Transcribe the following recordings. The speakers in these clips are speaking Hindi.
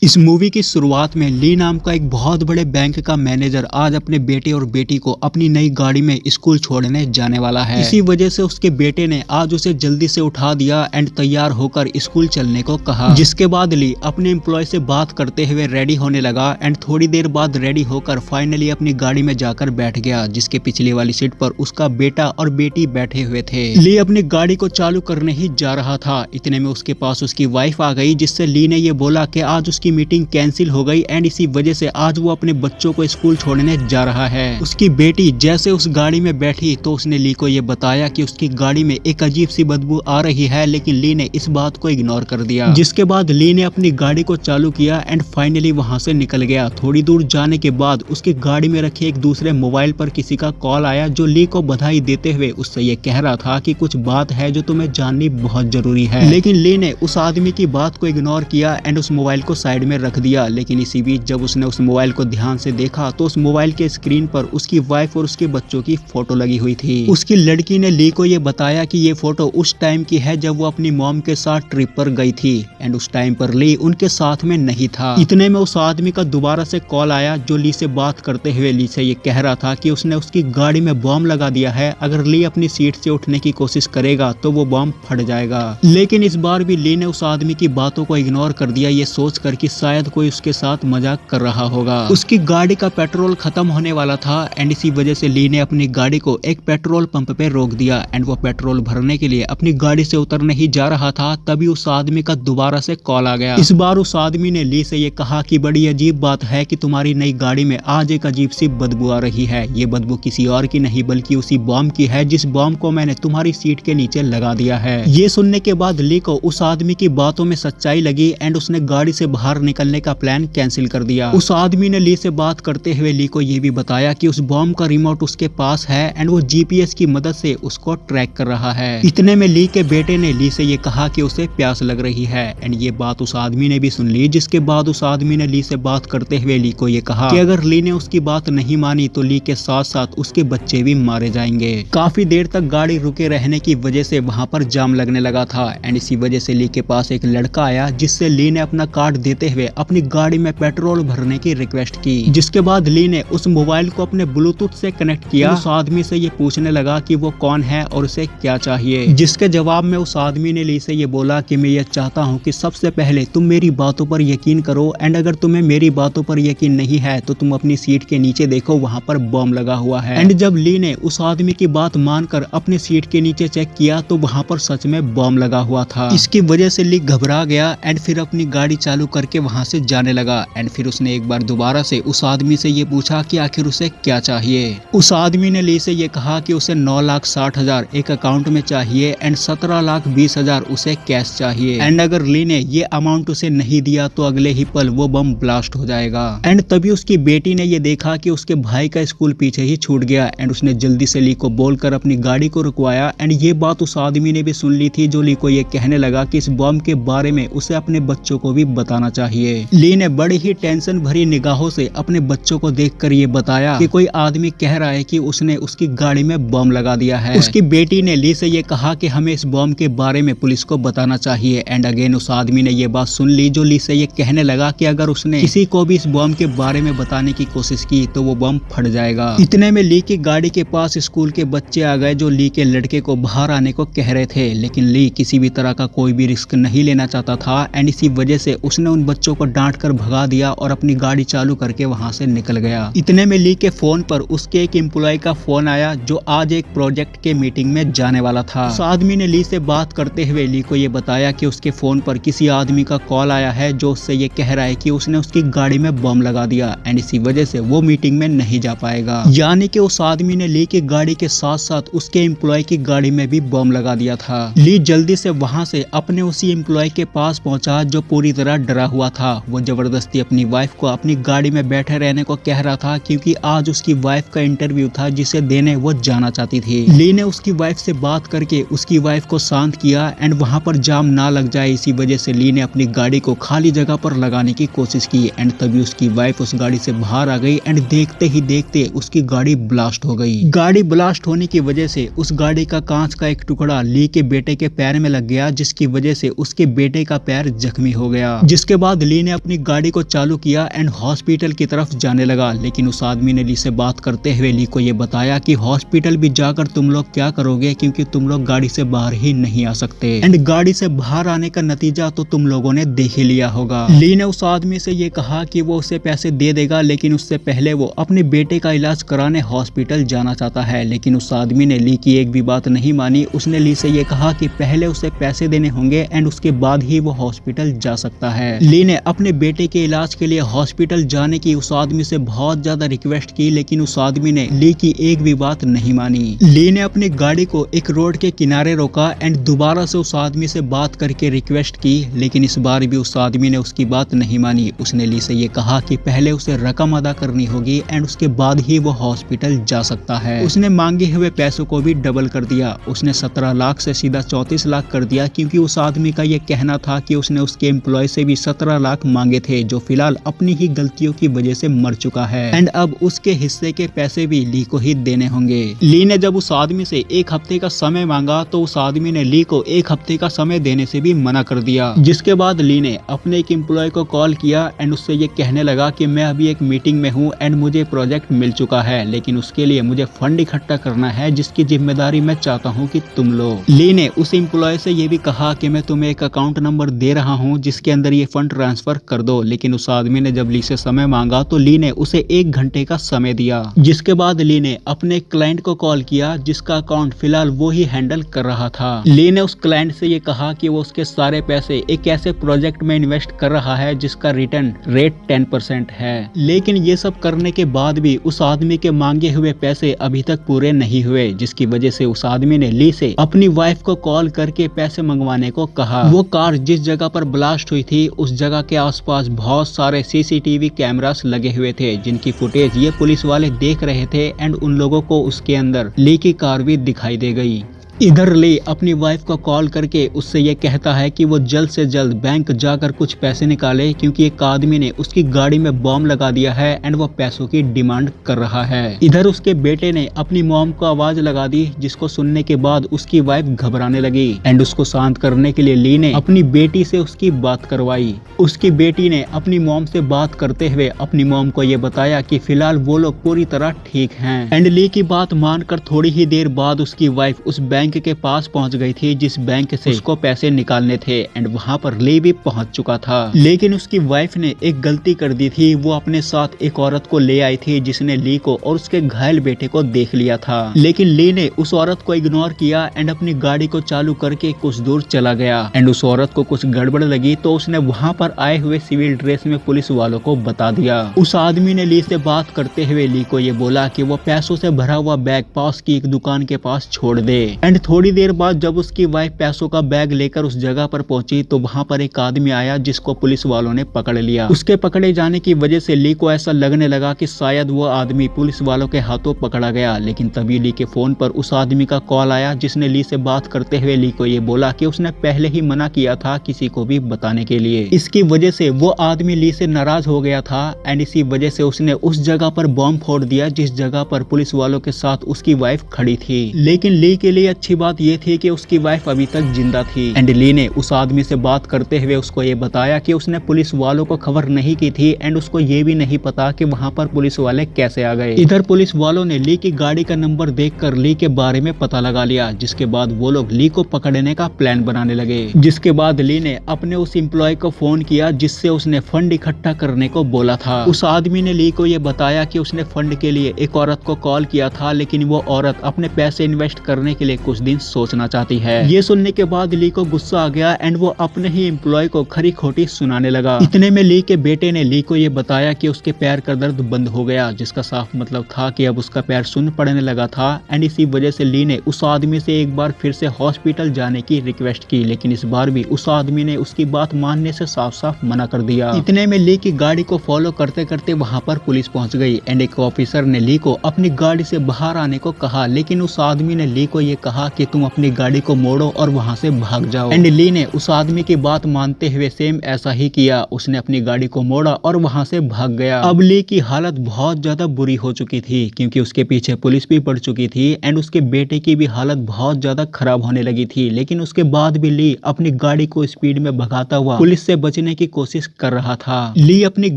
इस मूवी की शुरुआत में ली नाम का एक बहुत बड़े बैंक का मैनेजर आज अपने बेटे और बेटी को अपनी नई गाड़ी में स्कूल छोड़ने जाने वाला है। इसी वजह से उसके बेटे ने आज उसे जल्दी से उठा दिया एंड तैयार होकर स्कूल चलने को कहा। जिसके बाद ली अपने एम्प्लॉय से बात करते हुए रेडी होने लगा एंड थोड़ी देर बाद रेडी होकर फाइनली अपनी गाड़ी में जाकर बैठ गया, जिसके पिछली वाली सीट पर उसका बेटा और बेटी बैठे हुए थे। ली अपनी गाड़ी को चालू करने ही जा रहा था, इतने में उसके पास उसकी वाइफ आ गई, जिससे ली ने ये बोला कि आज उसकी मीटिंग कैंसिल हो गई एंड इसी वजह से आज वो अपने बच्चों को स्कूल छोड़ने जा रहा है। उसकी बेटी जैसे उस गाड़ी में बैठी तो उसने ली को ये बताया कि उसकी गाड़ी में एक अजीब सी बदबू आ रही है, लेकिन ली ने इस बात को इग्नोर कर दिया। जिसके बाद ली ने अपनी गाड़ी को चालू किया एंड फाइनली वहां से निकल गया। थोड़ी दूर जाने के बाद उसकी गाड़ी में रखे एक दूसरे मोबाइल पर किसी का कॉल आया, जो ली को बधाई देते हुए उससे ये कह रहा था कि कुछ बात है जो तुम्हें जाननी बहुत जरूरी है। लेकिन ली ने उस आदमी की बात को इग्नोर किया एंड उस मोबाइल को साइड में रख दिया। लेकिन इसी बीच जब उसने उस मोबाइल को ध्यान से देखा तो उस मोबाइल के स्क्रीन पर उसकी वाइफ और उसके बच्चों की फोटो लगी हुई थी। उसकी लड़की ने ली को ये बताया कि ये फोटो उस टाइम की है जब वो अपनी मॉम के साथ ट्रिप पर गई थी एंड उस टाइम पर ली उनके साथ में नहीं था। इतने में उस आदमी का दोबारा से कॉल आया, जो ली से बात करते हुए ली से ये कह रहा था कि उसने उसकी गाड़ी में बॉम्ब लगा दिया है, अगर ली अपनी सीट से उठने की कोशिश करेगा तो वो बॉम्ब फट जाएगा। लेकिन इस बार भी ली ने उस आदमी की बातों को इग्नोर कर दिया, ये सोच कर कि शायद कोई उसके साथ मजाक कर रहा होगा। उसकी गाड़ी का पेट्रोल खत्म होने वाला था एंड इसी वजह से ली ने अपनी गाड़ी को एक पेट्रोल पंप पे रोक दिया एंड वो पेट्रोल भरने के लिए अपनी गाड़ी से उतरने ही जा रहा था, तभी उस आदमी का दोबारा से कॉल आ गया। इस बार उस आदमी ने ली से ये कहा कि बड़ी अजीब बात है कि तुम्हारी नई गाड़ी में आज एक अजीब सी बदबू आ रही है। ये बदबू किसी और की नहीं बल्कि उसी बॉम्ब की है, जिस बॉम्ब को मैंने तुम्हारी सीट के नीचे लगा दिया है। ये सुनने के बाद ली को उस आदमी की बातों में सच्चाई लगी एंड उसने गाड़ी से बाहर निकलने का प्लान कैंसिल कर दिया। उस आदमी ने ली से बात करते हुए ली को ये भी बताया कि उस बॉम्ब का रिमोट उसके पास है एंड वो जीपीएस की मदद से उसको ट्रैक कर रहा है। इतने में ली के बेटे ने ली से ये कहा कि उसे प्यास लग रही है एंड ये बात उस आदमी ने भी सुन ली। जिसके बाद उस आदमी ने ली से बात करते हुए ली को ये कहा कि अगर ली ने उसकी बात नहीं मानी तो ली के साथ साथ उसके बच्चे भी मारे जाएंगे। काफी देर तक गाड़ी रुके रहने की वजह से वहाँ पर जाम लगने लगा था एंड इसी वजह से ली के पास एक लड़का आया, जिससे ली ने अपना कार्ड देते हुए अपनी गाड़ी में पेट्रोल भरने की रिक्वेस्ट की। जिसके बाद ली ने उस मोबाइल को अपने ब्लूटूथ से कनेक्ट किया। उस आदमी से ये पूछने लगा कि वो कौन है और उसे क्या चाहिए। जिसके जवाब में उस आदमी ने ली से ये बोला कि मैं ये चाहता हूँ कि सबसे पहले तुम मेरी बातों पर यकीन करो एंड अगर तुम्हें मेरी बातों पर यकीन नहीं है तो तुम अपनी सीट के नीचे देखो, वहाँ पर बॉम्ब लगा हुआ है। एंड जब ली ने उस आदमी की बात मानकर अपनी सीट के नीचे चेक किया तो वहाँ पर सच में बॉम्ब लगा हुआ था। इसकी वजह से ली घबरा गया एंड फिर अपनी गाड़ी चालू करके वहाँ से जाने लगा एंड फिर उसने एक बार दोबारा से उस आदमी से ये पूछा कि आखिर उसे क्या चाहिए। उस आदमी ने ली से ये कहा कि उसे 9,60,000 एक अकाउंट में चाहिए एंड 17,20,000 उसे कैश चाहिए एंड अगर ली ने ये अमाउंट उसे नहीं दिया तो अगले ही पल वो बम ब्लास्ट हो जाएगा। एंड तभी उसकी बेटी ने ये देखा कि उसके भाई का स्कूल पीछे ही छूट गया एंड उसने जल्दी से ली को बोलकर अपनी गाड़ी को रुकवाया एंड ये बात उस आदमी ने भी सुन ली थी, जो ली को ये कहने लगा कि इस बम के बारे में उसे अपने बच्चों को भी बताना चाहिए। ली ने बड़ी ही टेंशन भरी निगाहों से अपने बच्चों को देखकर ये बताया कि कोई आदमी कह रहा है कि उसने उसकी गाड़ी में बम लगा दिया है। उसकी बेटी ने ली से ये कहा कि हमें इस बम के बारे में पुलिस को बताना चाहिए एंड अगेन उस आदमी ने ये बात सुन ली, जो ली से ये कहने लगा कि अगर उसने किसी को भी इस बम के बारे में बताने की कोशिश की तो वो बम फट जाएगा। इतने में ली की गाड़ी के पास स्कूल के बच्चे आ गए, जो ली के लड़के को बाहर आने को कह रहे थे, लेकिन ली किसी भी तरह का कोई भी रिस्क नहीं लेना चाहता था एंड इसी वजह से उसने उन बच्चों को डांट कर भगा दिया और अपनी गाड़ी चालू करके वहां से निकल गया। इतने में ली के फोन पर उसके एक एम्प्लॉय का फोन आया, जो आज एक प्रोजेक्ट के मीटिंग में जाने वाला था। उस आदमी ने ली से बात करते हुए ली को ये बताया कि उसके फोन पर किसी आदमी का कॉल आया है, जो उससे ये कह रहा है कि उसने उसकी गाड़ी में बम लगा दिया एंड इसी वजह से वो मीटिंग में नहीं जा पाएगा। यानी कि उस आदमी ने ली की गाड़ी के साथ साथ उसके एम्प्लॉय की गाड़ी में भी बम लगा दिया था। ली जल्दी से वहां से अपने उसी एम्प्लॉय के पास पहुंचा, जो पूरी तरह डरा हुआ था। वो जबरदस्ती अपनी वाइफ को अपनी गाड़ी में बैठे रहने को कह रहा था, क्योंकि आज उसकी वाइफ का इंटरव्यू था जिसे देने वो जाना चाहती थी। ली ने उसकी वाइफ से बात करके उसकी वाइफ को शांत किया एंड वहां पर जाम ना लग जाए, इसी वजह से ली ने अपनी गाड़ी को खाली जगह पर लगाने की कोशिश की एंड तभी उसकी वाइफ उस गाड़ी से बाहर आ गई एंड देखते ही देखते उसकी गाड़ी ब्लास्ट हो गई। गाड़ी ब्लास्ट होने की वजह से उस गाड़ी का कांच का एक टुकड़ा ली के बेटे के पैर में लग गया, जिसकी वजह से उसके बेटे का पैर जख्मी हो गया। जिसके बाद बाद ली ने अपनी गाड़ी को चालू किया एंड हॉस्पिटल की तरफ जाने लगा, लेकिन उस आदमी ने ली से बात करते हुए ली को ये बताया कि हॉस्पिटल भी जाकर तुम लोग क्या करोगे, क्योंकि तुम लोग गाड़ी से बाहर ही नहीं आ सकते एंड गाड़ी से बाहर आने का नतीजा तो तुम लोगों ने देख ही लिया होगा। ली ने उस आदमी से ये कहा कि वो उसे पैसे दे देगा, लेकिन उससे पहले वो अपने बेटे का इलाज कराने हॉस्पिटल जाना चाहता है। लेकिन उस आदमी ने ली की एक भी बात नहीं मानी। उसने ली से ये कहा कि पहले उसे पैसे देने होंगे एंड उसके बाद ही वो हॉस्पिटल जा सकता है। ली ने अपने बेटे के इलाज के लिए हॉस्पिटल जाने की उस आदमी से बहुत ज्यादा रिक्वेस्ट की, लेकिन उस आदमी ने ली की एक भी बात नहीं मानी। ली ने अपनी गाड़ी को एक रोड के किनारे रोका एंड दोबारा से उस आदमी से बात करके रिक्वेस्ट की, लेकिन इस बार भी उस आदमी ने उसकी बात नहीं मानी। उसने ली से ये कहा कि पहले उसे रकम अदा करनी होगी एंड उसके बाद ही वो हॉस्पिटल जा सकता है। उसने मांगे हुए पैसों को भी डबल कर दिया। उसने 17 लाख से सीधा 34 लाख कर दिया, क्योंकि उस आदमी का ये कहना था कि उसने उसके एम्प्लॉय से भी 17 लाख मांगे थे, जो फिलहाल अपनी ही गलतियों की वजह से मर चुका है एंड अब उसके हिस्से के पैसे भी ली को ही देने होंगे। ली ने जब उस आदमी से 1 हफ्ते का समय मांगा तो उस आदमी ने ली को 1 हफ्ते का समय देने से भी मना कर दिया, जिसके बाद ली ने अपने एक एम्प्लॉय को कॉल किया एंड उससे ये कहने लगा कि मैं अभी एक मीटिंग में हूँ एंड मुझे प्रोजेक्ट मिल चुका है, लेकिन उसके लिए मुझे फंड इकट्ठा करना है, जिसकी जिम्मेदारी मैं चाहता हूँ कि तुम लो। ली ने उस एम्प्लॉय से ये भी कहा कि मैं तुम्हें एक अकाउंट नंबर दे रहा हूँ जिसके अंदर ये फंड ट्रांसफर कर दो, लेकिन उस आदमी ने जब ली से समय मांगा तो ली ने उसे 1 घंटे का समय दिया, जिसके बाद ली ने अपने क्लाइंट को कॉल किया जिसका अकाउंट फिलहाल वो ही हैंडल कर रहा था। ली ने उस क्लाइंट से ये कहा कि वो उसके सारे पैसे एक ऐसे प्रोजेक्ट में इन्वेस्ट कर रहा है जिसका रिटर्न रेट 10% है, लेकिन ये सब करने के बाद भी उस आदमी के मांगे हुए पैसे अभी तक पूरे नहीं हुए, जिसकी वजह से उस आदमी ने ली से अपनी वाइफ को कॉल करके पैसे मंगवाने को कहा। वो कार जिस जगह पर ब्लास्ट हुई थी उस जगह के आसपास बहुत सारे सीसीटीवी कैमरास लगे हुए थे, जिनकी फुटेज ये पुलिस वाले देख रहे थे एंड उन लोगों को उसके अंदर ली की कार भी दिखाई दे गई। इधर ली अपनी वाइफ को कॉल करके उससे ये कहता है कि वो जल्द से जल्द बैंक जाकर कुछ पैसे निकाले, क्योंकि एक आदमी ने उसकी गाड़ी में बॉम्ब लगा दिया है एंड वो पैसों की डिमांड कर रहा है। इधर उसके बेटे ने अपनी मॉम को आवाज लगा दी, जिसको सुनने के बाद उसकी वाइफ घबराने लगी एंड उसको शांत करने के लिए ली ने अपनी बेटी से उसकी बात करवाई। उसकी बेटी ने अपनी मॉम से बात करते हुए अपनी मॉम को ये बताया कि फिलहाल वो लोग पूरी तरह ठीक हैं एंड ली की बात मानकर थोड़ी ही देर बाद उसकी वाइफ उस बैंक के पास पहुंच गई थी जिस बैंक से उसको पैसे निकालने थे एंड वहां पर ली भी पहुंच चुका था। लेकिन उसकी वाइफ ने एक गलती कर दी थी। वो अपने साथ एक औरत को ले आई थी जिसने ली को और उसके घायल बेटे को देख लिया था, लेकिन ली ने उस औरत को इग्नोर किया एंड अपनी गाड़ी को चालू करके कुछ दूर चला गया एंड उस औरत को कुछ गड़बड़ लगी तो उसने वहां पर आए हुए सिविल ड्रेस में पुलिस वालों को बता दिया। उस आदमी ने ली से बात करते हुए ली को ये बोला कि वो पैसों से भरा हुआ बैग पास की एक दुकान के पास छोड़ दे एंड थोड़ी देर बाद जब उसकी वाइफ पैसों का बैग लेकर उस जगह पर पहुंची तो वहां पर एक आदमी आया जिसको पुलिस वालों ने पकड़ लिया। उसके पकड़े जाने की वजह से ली को ऐसा लगने लगा कि शायद वो आदमी पुलिस वालों के हाथों पकड़ा गया, लेकिन तभी ली के फोन पर उस आदमी का कॉल आया जिसने ली से बात करते हुए ली को ये बोला कि उसने पहले ही मना किया था किसी को भी बताने के लिए। इसकी वजह से वो आदमी ली से नाराज हो गया था एंड इसी वजह से उसने उस जगह पर बॉम्ब फोड़ दिया जिस जगह पर पुलिस वालों के साथ उसकी वाइफ खड़ी थी। लेकिन ली के लिए अच्छी बात ये थी कि उसकी वाइफ अभी तक जिंदा थी एंड ली ने उस आदमी से बात करते हुए उसको ये बताया कि उसने पुलिस वालों को खबर नहीं की थी एंड उसको ये भी नहीं पता कि वहां पर पुलिस वाले कैसे आ गए। इधर पुलिस वालों ने ली की गाड़ी का नंबर देखकर ली के बारे में पता लगा लिया, जिसके बाद वो लोग ली को पकड़ने का प्लान बनाने लगे। जिसके बाद ली ने अपने उस एम्प्लॉय को फोन किया जिससे उसने फंड इकट्ठा करने को बोला था। उस आदमी ने ली को ये बताया कि उसने फंड के लिए एक औरत को कॉल किया था, लेकिन वो औरत अपने पैसे इन्वेस्ट करने के लिए कुछ दिन सोचना चाहती है। ये सुनने के बाद ली को गुस्सा आ गया एंड वो अपने ही एम्प्लॉय को खरी खोटी सुनाने लगा। इतने में ली के बेटे ने ली को ये बताया कि उसके पैर का दर्द बंद हो गया, जिसका साफ मतलब था कि अब उसका पैर सुन्न पड़ने लगा था एंड इसी वजह से ली ने उस आदमी से एक बार फिर से हॉस्पिटल जाने की रिक्वेस्ट की, लेकिन इस बार भी उस आदमी ने उसकी बात मानने से साफ साफ मना कर दिया। इतने में ली की गाड़ी को फॉलो करते करते वहाँ पर पुलिस पहुँच गई एंड एक ऑफिसर ने ली को अपनी गाड़ी से बाहर आने को कहा, लेकिन उस आदमी ने ली को ये कहा कहा कि तुम अपनी गाड़ी को मोड़ो और वहाँ से भाग जाओ। एंड ली ने उस आदमी की बात मानते हुए सेम ऐसा ही किया। उसने अपनी गाड़ी को मोड़ा और वहाँ से भाग गया। अब ली की हालत बहुत ज्यादा बुरी हो चुकी थी क्योंकि उसके पीछे पुलिस भी पड़ चुकी थी एंड उसके बेटे की भी हालत बहुत ज्यादा खराब होने लगी थी। लेकिन उसके बाद भी ली अपनी गाड़ी को स्पीड में भगाता हुआ पुलिस से बचने की कोशिश कर रहा था। ली अपनी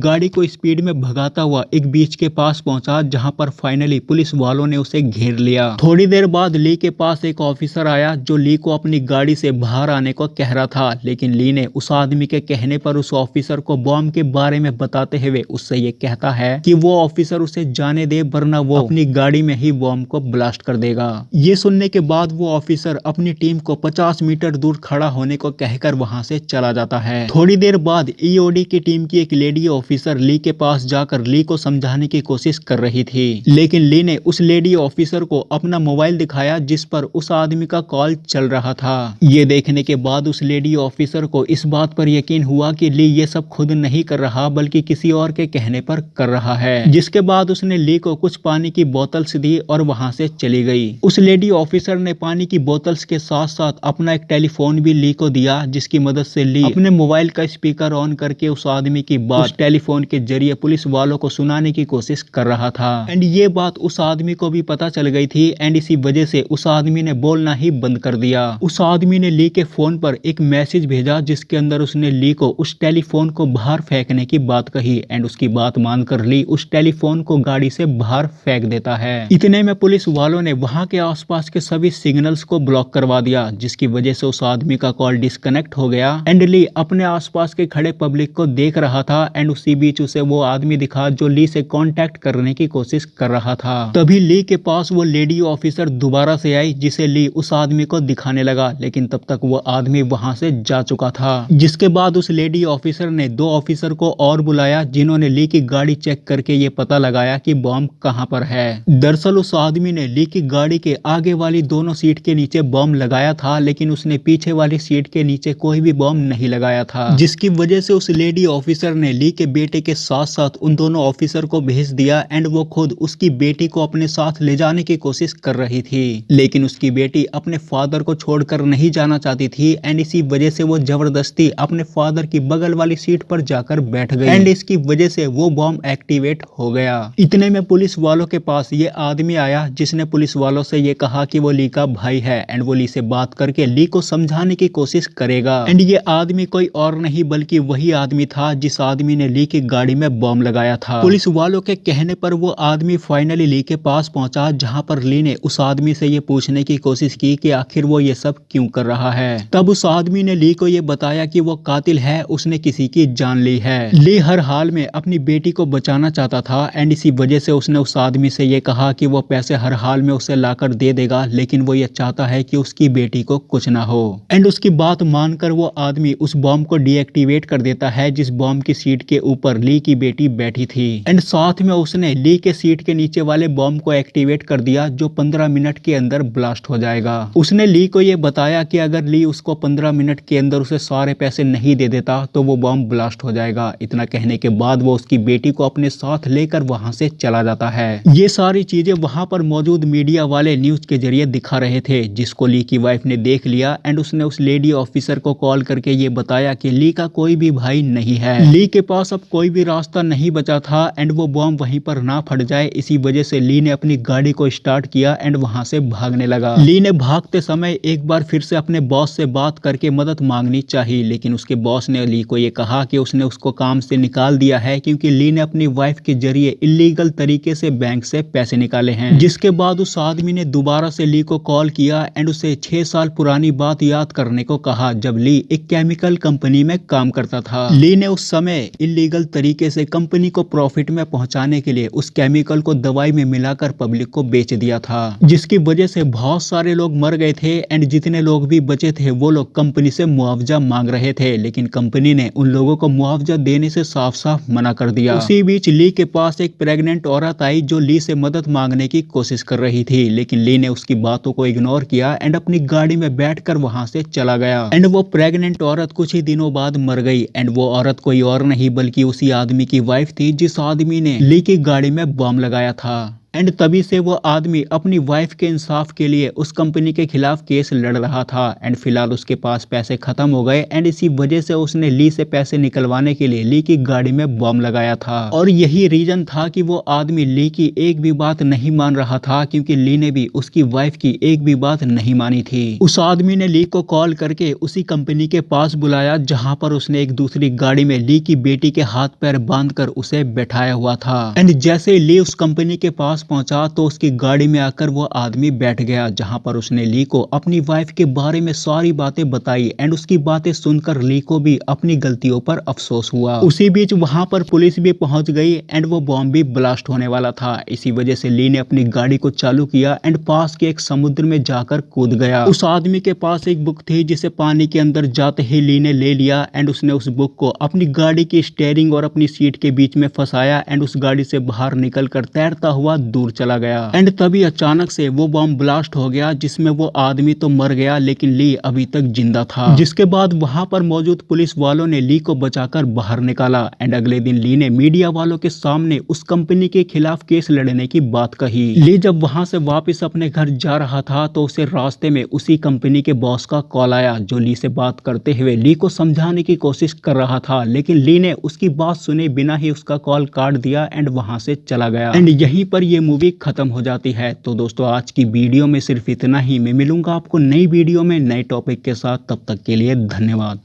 गाड़ी को स्पीड में भगाता हुआ एक बीच के पास पहुंचा जहां पर फाइनली पुलिस वालों ने उसे घेर लिया। थोड़ी देर बाद ली के पास एक ऑफिसर आया जो ली को अपनी गाड़ी से बाहर आने को कह रहा था। लेकिन ली ने उस आदमी के कहने पर उस ऑफिसर को बॉम्ब के बारे में बताते हुए उससे ये कहता है कि वो ऑफिसर उसे जाने दे वरना वो अपनी गाड़ी में ही बॉम्ब को ब्लास्ट कर देगा। ये सुनने के बाद वो ऑफिसर अपनी टीम को 50 मीटर दूर खड़ा होने को कहकर वहां से चला जाता है। थोड़ी देर बाद ईओडी की टीम की एक लेडी ऑफिसर ली के पास जाकर ली को समझाने की कोशिश कर रही थी। लेकिन ली ने उस लेडी ऑफिसर को अपना मोबाइल दिखाया जिस पर उस आदमी का कॉल चल रहा था। ये देखने के बाद उस लेडी ऑफिसर को इस बात पर यकीन हुआ कि ली ये सब खुद नहीं कर रहा बल्कि किसी और के कहने पर कर रहा है। जिसके बाद उसने ली को कुछ पानी की बोतल्स दी और वहां से चली गई। उस लेडी ऑफिसर ने पानी की बोतल्स के साथ साथ अपना एक टेलीफोन भी ली को दिया जिसकी मदद से ली अपने मोबाइल का स्पीकर ऑन करके उस आदमी की बात उस टेलीफोन के जरिए पुलिस वालों को सुनाने की कोशिश कर रहा था। एंड ये बात उस आदमी को भी पता चल गई थी एंड इसी वजह से उस आदमी ने बोलना ही बंद कर दिया। उस आदमी ने ली के फोन पर एक मैसेज भेजा जिसके अंदर उसने ली को उस टेलीफोन को बाहर फेंकने की बात कही एंड उसकी बात मानकर ली उस टेलीफोन को गाड़ी से बाहर फेंक देता है। इतने में पुलिस वालों ने वहां के आसपास के सभी सिग्नल्स को ब्लॉक करवा दिया जिसकी वजह से उस आदमी का कॉल डिस्कनेक्ट हो गया। एंड ली अपने आसपास के खड़े पब्लिक को देख रहा था एंड उसी बीच उसे वो आदमी दिखा जो ली से कांटेक्ट करने की कोशिश कर रहा था। तभी ली के पास वो लेडी ऑफिसर दोबारा से आई जिसे ली उस आदमी को दिखाने लगा। लेकिन तब तक वो आदमी वहां से जा चुका था। जिसके बाद उस लेडी ऑफिसर ने 2 ऑफिसर को और बुलाया जिन्होंने ली की गाड़ी चेक करके ये पता लगाया कि बॉम्ब कहां पर है। दरअसल उस आदमी ने ली की गाड़ी के आगे वाली दोनों सीट के नीचे बॉम्ब लगाया था लेकिन उसने पीछे वाली सीट के नीचे कोई भी बॉम्ब नहीं लगाया था। जिसकी वजह से उस लेडी ऑफिसर ने ली के बेटे के साथ साथ उन दोनों ऑफिसर को भेज दिया एंड वो खुद उसकी बेटी को अपने साथ ले जाने की कोशिश कर रही थी। लेकिन उसकी बेटी अपने फादर को छोड़कर नहीं जाना चाहती थी एंड इसी वजह से वो जबरदस्ती अपने फादर की बगल वाली सीट पर जाकर बैठ गई एंड इसकी वजह से वो बॉम्ब एक्टिवेट हो गया। इतने में पुलिस वालों के पास ये आदमी आया जिसने पुलिस वालों से ये कहा कि वो ली का भाई है एंड वो ली से बात करके ली को समझाने की कोशिश करेगा। एंड ये आदमी कोई और नहीं बल्कि वही आदमी था जिस आदमी ने ली की गाड़ी में बॉम्ब लगाया था। पुलिस वालों के कहने पर वो आदमी फाइनली ली के पास पहुंचा जहां पर ली ने उस आदमी से ये पूछने की कोशिश की कि आखिर वो ये सब क्यों कर रहा है। तब उस आदमी ने ली को ये बताया कि वो कातिल है, उसने किसी की जान ली है। ली हर हाल में अपनी बेटी को बचाना चाहता था एंड इसी वजह से उसने उस आदमी से ये कहा कि वो पैसे हर हाल में उसे लाकर दे देगा लेकिन वो ये चाहता है कि उसकी बेटी को कुछ ना हो। एंड उसकी बात मानकर वो आदमी उस बॉम्ब को डीएक्टिवेट कर देता है जिस बॉम्ब की सीट के ऊपर ली की बेटी बैठी थी। एंड साथ में उसने ली के सीट के नीचे वाले बॉम्ब को एक्टिवेट कर दिया जो 15 मिनट के अंदर ब्लास्ट हो जाएगा। उसने ली को ये बताया कि अगर ली उसको 15 मिनट के अंदर उसे सारे पैसे नहीं दे देता तो वो बॉम्ब ब्लास्ट हो जाएगा। इतना कहने के बाद वो उसकी बेटी को अपने साथ लेकर वहां से चला जाता है। ये सारी चीजें वहां पर मौजूद मीडिया वाले न्यूज के जरिए दिखा रहे थे जिसको ली की वाइफ ने देख लिया एंड उसने उस लेडी ऑफिसर को कॉल करके ये बताया कि ली का कोई भी भाई नहीं है। ली के पास अब कोई भी रास्ता नहीं बचा था एंड वो बॉम्ब वहीं पर ना फट जाए इसी वजह से ली ने अपनी गाड़ी को स्टार्ट किया एंड वहां से भागने लगा। ली ने भागते समय एक बार फिर से अपने बॉस से बात करके मदद मांगनी चाहिए लेकिन उसके बॉस ने ली को ये कहा कि उसने उसको काम से निकाल दिया है क्योंकि ली ने अपनी वाइफ के जरिए इलीगल तरीके से बैंक से पैसे निकाले हैं। जिसके बाद उस आदमी ने दोबारा से ली को कॉल किया एंड उसे 6 साल पुरानी बात याद करने को कहा जब ली एक केमिकल कंपनी में काम करता था। ली ने उस समय इलीगल तरीके से कंपनी को प्रॉफिट में पहुंचाने के लिए उस केमिकल को दवाई में मिलाकर पब्लिक को बेच दिया था जिसकी वजह से बहुत सारे लोग मर गए थे एंड जितने लोग भी बचे थे वो लोग कंपनी से मुआवजा मांग रहे थे लेकिन कंपनी ने उन लोगों को मुआवजा देने से साफ साफ मना कर दिया। उसी बीच ली के पास एक प्रेग्नेंट औरत आई जो ली से मदद मांगने की कोशिश कर रही थी लेकिन ली ने उसकी बातों को इग्नोर किया एंड अपनी गाड़ी में बैठकर वहां से चला गया। एंड वो प्रेग्नेंट औरत कुछ ही दिनों बाद मर गई एंड वो औरत कोई और नहीं बल्कि उसी आदमी की वाइफ थी जिस आदमी ने ली की गाड़ी में बॉम्ब लगाया था। एंड तभी से वो आदमी अपनी वाइफ के इंसाफ के लिए उस कंपनी के खिलाफ केस लड़ रहा था। एंड फिलहाल उसके पास पैसे खत्म हो गए एंड इसी वजह से उसने ली से पैसे निकलवाने के लिए ली की गाड़ी में बॉम्ब लगाया था। और यही रीजन था कि वो आदमी ली की एक भी बात नहीं मान रहा था, क्योंकि ली ने भी उसकी वाइफ की एक भी बात नहीं मानी थी। उस आदमी ने ली को कॉल करके उसी कंपनी के पास बुलाया जहां पर उसने एक दूसरी गाड़ी में ली की बेटी के हाथ पैर बांधकर उसे बैठाया हुआ था। एंड जैसे ही ली उस कंपनी के पास पहुंचा तो उसकी गाड़ी में आकर वो आदमी बैठ गया, जहां पर उसने ली को अपनी वाइफ के बारे में सारी बातें बताई। एंड उसकी बातें सुनकर ली को भी अपनी गलतियों पर अफसोस हुआ। उसी बीच वहां पर पुलिस भी पहुंच गई एंड वो बॉम्ब भी ब्लास्ट होने वाला था। इसी वजह से ली ने अपनी गाड़ी को चालू किया एंड पास के एक समुद्र में जाकर कूद गया। उस आदमी के पास एक बुक थी जिसे पानी के अंदर जाते ही ली ने ले लिया एंड उसने उस बुक को अपनी गाड़ी की स्टीयरिंग और अपनी सीट के बीच में फंसाया एंड उस गाड़ी से बाहर निकलकर तैरता हुआ दूर चला गया। एंड तभी अचानक से वो बॉम्ब ब्लास्ट हो गया, जिसमें वो आदमी तो मर गया लेकिन ली अभी तक जिंदा था। जिसके बाद वहां पर मौजूद पुलिस वालों ने ली को बचाकर बाहर निकाला। एंड अगले दिन ली ने मीडिया वालों के सामने उस कंपनी के खिलाफ केस लड़ने की बात कही। ली जब वहां से वापस अपने घर जा रहा था तो उसे रास्ते में उसी कंपनी के बॉस का कॉल आया, जो ली से बात करते हुए ली को समझाने की कोशिश कर रहा था, लेकिन ली ने उसकी बात सुने बिना ही उसका कॉल काट दिया एंड वहां से चला गया। एंड यहीं पर ये मूवी खत्म हो जाती है। तो दोस्तों आज की वीडियो में सिर्फ इतना ही। मैं मिलूंगा आपको नई वीडियो में नए टॉपिक के साथ, तब तक के लिए धन्यवाद।